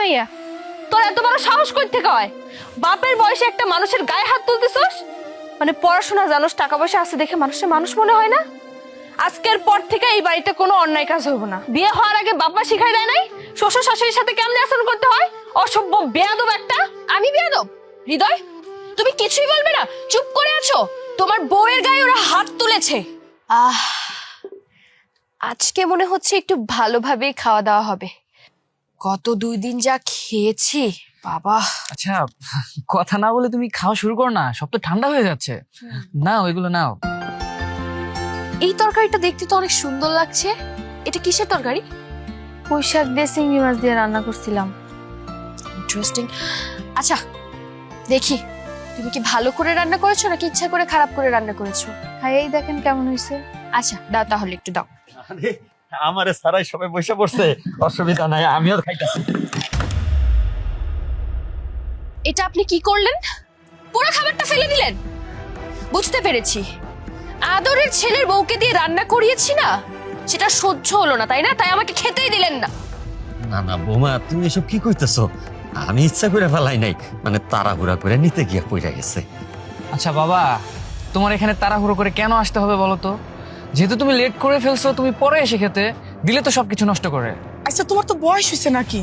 মাইয়া, তোর এত বড় সাহস কই থেকে হয়? বাপের বয়সে একটা মানুষের গায়ে হাত তুলতেছস? মানে পড়াশোনা জানোস, টাকা পয়সা আছে দেখে মানুষের মানুষ মনে হয় না? আজকের পর থেকে এই বাড়িতে কোনো অন্যায় কাজ হইব না। বিয়ে হওয়ার আগে বাবা শিখাই দেয় নাই শ্বশুর শাশুড়ির সাথে কেমনে আচরণ করতে হয়? অসভ্য বেয়াদব একটা। আমি বেয়াদব? হৃদয়, তুমি কিছুই বলবে না? চুপ করে আছো? তোমার বউয়ের গায়ে ওরা হাত তুলেছে। আজকে মনে হচ্ছে একটু ভালোভাবেই খাওয়া দাওয়া হবে। গত 2 দিন যা খেয়েছি বাবা। আচ্ছা, কথা না বলে তুমি খাওয়া শুরু করো না, সব তো ঠান্ডা হয়ে যাচ্ছে। নাও এগুলো নাও। এই তরকারিটা দেখতে তো অনেক সুন্দর লাগছে। এটা কিসের তরকারি? পুঁই শাক দিয়ে চিংড়ি মাছ দিয়ে রান্না করছিলাম। ইন্টারেস্টিং। আচ্ছা দেখি, তুমি কি ভালো করে রান্না করেছো নাকি ইচ্ছা করে খারাপ করে রান্না করেছো? হ্যাঁ, এই দেখেন কেমন হয়েছে। আচ্ছা দাও, তাহলে একটু দাও। আরে আমারে সারাই সবাই বসে পড়ছে, অসুবিধা নাই, আমিও খাইতাছি। এটা আপনি কি করলেন? পুরো খাবারটা ফেলে দিলেন। বুঝতে পেরেছি, আদরের ছেলের বউকে দিয়ে রান্না করিয়েছি না, সেটা সহ্য হলো না, তাই না? তাই আমাকে খেতেই দিলেন না। না না বৌমা, তুমি এসব কি কইতেছো? আমি ইচ্ছা করে ফেলাই নাই, মানে তাড়াহুড়া করে নিতে গিয়া পইরা গেছে। আচ্ছা বাবা, তোমার এখানে তাড়াহুড়ো করে কেন আসতে হবে বলো তো? যেহেতু তুমি লেট করে ফেলছো, তুমি পরে এসে খেতে দিলে তো সবকিছু নষ্ট করে। আচ্ছা তোমার তো বয়স হয়েছে নাকি?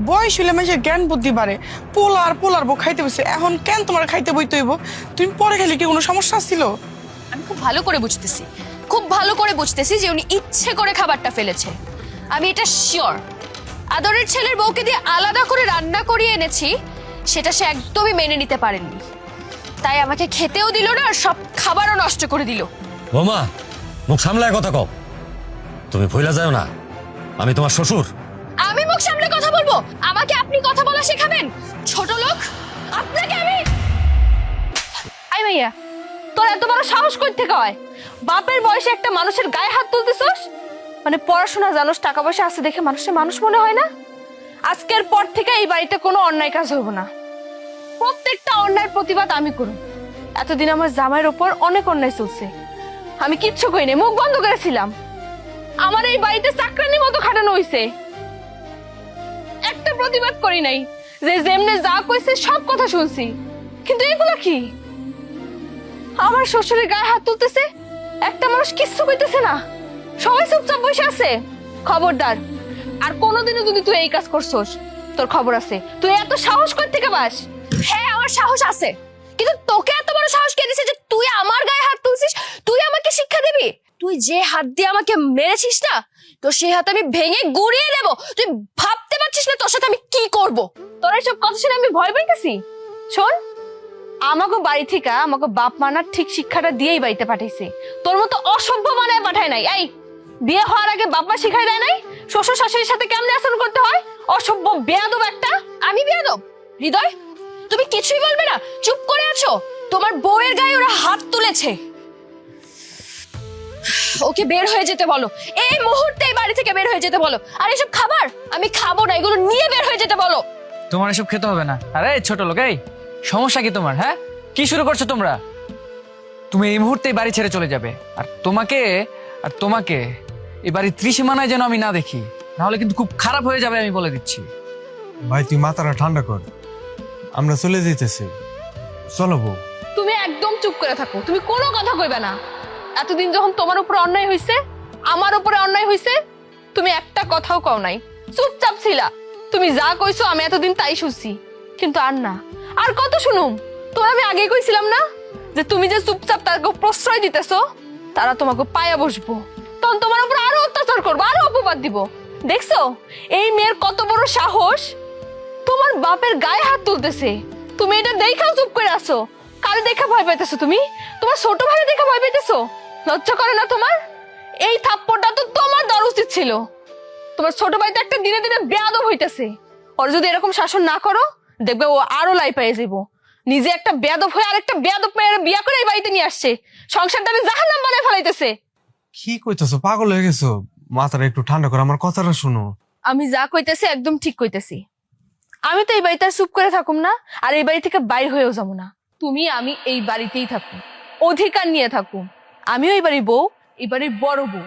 বয়স হইলে মানুষের জ্ঞান বুদ্ধি বাড়ে। পোলার বউ খাইতে বসে, এখন কেন তোমার খাইতে বইতে হইব? তুমি পরে খেলে কি কোনো সমস্যা ছিল? আমি খুব ভালো করে বুঝতেছি, খুব ভালো করে বুঝতেছি যে উনি ইচ্ছে করে খাবারটা ফেলেছে। আমি এটা শিওর। আদরের ছেলের বউকে দিয়ে আলাদা করে রান্না করিয়ে এনেছি, সেটা সে একদমই মেনে নিতে পারেননি। তাই আমাকে খেতেও দিল না, আর সব খাবারও নষ্ট করে দিল। বৌমা, মুখ সামলায় কথা কও। তুমি ভুলা যাও না, আমি তোমার শ্বশুর। আমি মুখ সামলে কথা বলবো? আমাকে আপনি কথা বলা শেখাবেন? ছোট লোক, আপনাকে আমি। আই মাইয়া, তোর এত বড় সাহস কই থেকে হয়? বাপের বয়সে একটা মানুষের গায়ে হাত তুলতেছস? মানে পড়াশোনা জানোস, টাকা পয়সা আছে দেখে মানুষের মানুষ মনে হয় না? আজকের পর থেকে এই বাড়িতে কোনো অন্যায় কাজ হইব না। প্রত্যেকটা অন্যায়ের প্রতিবাদ আমি করব। এতদিন আমার জামাইয়ের উপর অনেক অন্যায় চলছে, আমি কিচ্ছু কই নাই, মুখ বন্ধ করেছিলাম। আমার এই বাড়িতে চাকরানির মতো খাটানো হইছে, একটা প্রতিবাদ করি নাই। যে যেমনে যা কইছে সব কথা শুনছি, কিন্তু এগুলো কি? আমার শ্বশুরের গায়ে হাত তুলতেছে, একটা মানুষ কিচ্ছু কইতেছে না, সবাই চুপচাপ বসে আছে। খবরদার, আর কোনোদিনও যদি তুই এই কাজ করছস, তোর খবর আছে। তুই এত সাহস কই থেকে পাস? হ্যাঁ, আমার সাহস আছে, কিন্তু তোকে এত বড় সাহস কে দিয়েছে যে তুই আমার গায়ে হাত তুলছিস? তুই আমাকে শিক্ষা দিবি? তুই যে হাত দিয়ে আমাকে মেরেছিস না, তো সেই হাত আমি ভেঙে গুড়িয়ে দেব। তুই ভাবতে পারছিস না তোর সাথে আমি কি করব? তোর এসব কথা শুনে আমি ভয় পাইতেছি? শোন, আমাকে বাড়ি থেকে আমাকে বাপ মানার ঠিক শিক্ষাটা দিয়েই বাড়িতে পাঠাইছে, তোর মতো অসভ্য মানায় পাঠায় নাই। এই বিয়ে হওয়ার আগে বাবা শিখাই দেয় নাই শ্বশুর শাশুড়ির সাথে কেমনে আচরণ করতে হয়? অসভ্য বেয়াদব একটা। আমি বেয়াদব? হৃদয়, তুমি কিছুই বলবে না? চুপ করে আছো? তোমার বউয়ের গায়ে ওরা হাত তুলেছে। ওকে বের হয়ে যেতে বলো, এই মুহূর্তেই বাড়ি থেকে বের হয়ে যেতে বলো। আর এসব খাবার আমি খাবো না, এগুলো নিয়ে বের হয়ে যেতে বলো। তোমার এসব খেতে হবে না। আরে ছোট লোক, এই সমস্যা কি তোমার? হ্যাঁ, কি শুরু করছো তোমরা? তুমি এই মুহূর্তে বাড়ি ছেড়ে চলে যাবে, আর তোমাকে এই বাড়ির ত্রিসীমানায় যেন আমি না দেখি, নাহলে কিন্তু খুব খারাপ হয়ে যাবে, আমি বলে দিচ্ছি। ভাই তুই মাথাটা ঠান্ডা কর, আমরা চলে যেতেছি। চলো বউ। তুমি একদম চুপ করে থাকো, তুমি কোনো কথা কইবে না। এতদিন যখন তোমার উপর অন্যায় হইছে, আমার উপরে অন্যায় হইছে, তুমি একটা কথাও কও নাই, চুপচাপ ছিলা। তুমি যা কইছো আমি এতদিন তাই শুনছি, কিন্তু আর না, আর কত শুনুম? তোর আমি আগে কইছিলাম না যে তুমি যে চুপচাপ তাকে প্রশ্রয় দিতেছো, তারা তোমাকে পায়া বসবো, তখন তোমার উপর আরো অত্যাচার করবো, আরো অপবাদ দিব। দেখছো এই মেয়ের কত বড় সাহস, তোমার বাপের গায়ে হাত তুলতেছে, তুমি এটা দেখাও চুপ করে আছো। কারে দেখা ভয় পাইতেছো তুমি? তোমার ছোট ভাই দেখা ভয় পাইতেছো? লজ্জা করে না তোমার? এই থাপ্পড়টা তো তোমার দেওয়া উচিত ছিল। তোমার ছোট ভাই তো একটা দিনে দিনে বেয়াদব হইতেছে, ওর যদি এরকম শাসন না করো, দেখবে ও আরো লাই পেয়ে যাবো। নিজে একটা বেয়াদব হয়ে আরেকটা বেয়াদব মেয়ের বিয়া করে এই বাড়িতে নিয়ে আসছে, সংসারটাকে জাহান্নাম বানায় ফেলাইতেছে। কি কইতেছো? পাগল হয়ে গেছো? মাথাটা একটু ঠান্ডা কর, আমার কথাটা শুনো। আমি যা কইতেছি একদম ঠিক কইতেছি। আমি তো এই বাড়িতে আর চুপ করে থাকুম না, আর এই বাড়ি থেকে বাইর হয়েও যাবো না। তুমি আমি এই বাড়িতেই থাকুম, অধিকার নিয়ে থাকুম। আমিও এই বাড়ির বউ, এই বাড়ির বড় বউ।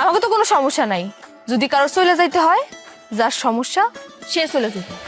আমাকে তো কোনো সমস্যা নাই। যদি কারো চলে যাইতে হয়, যার সমস্যা সে চলে যাবে।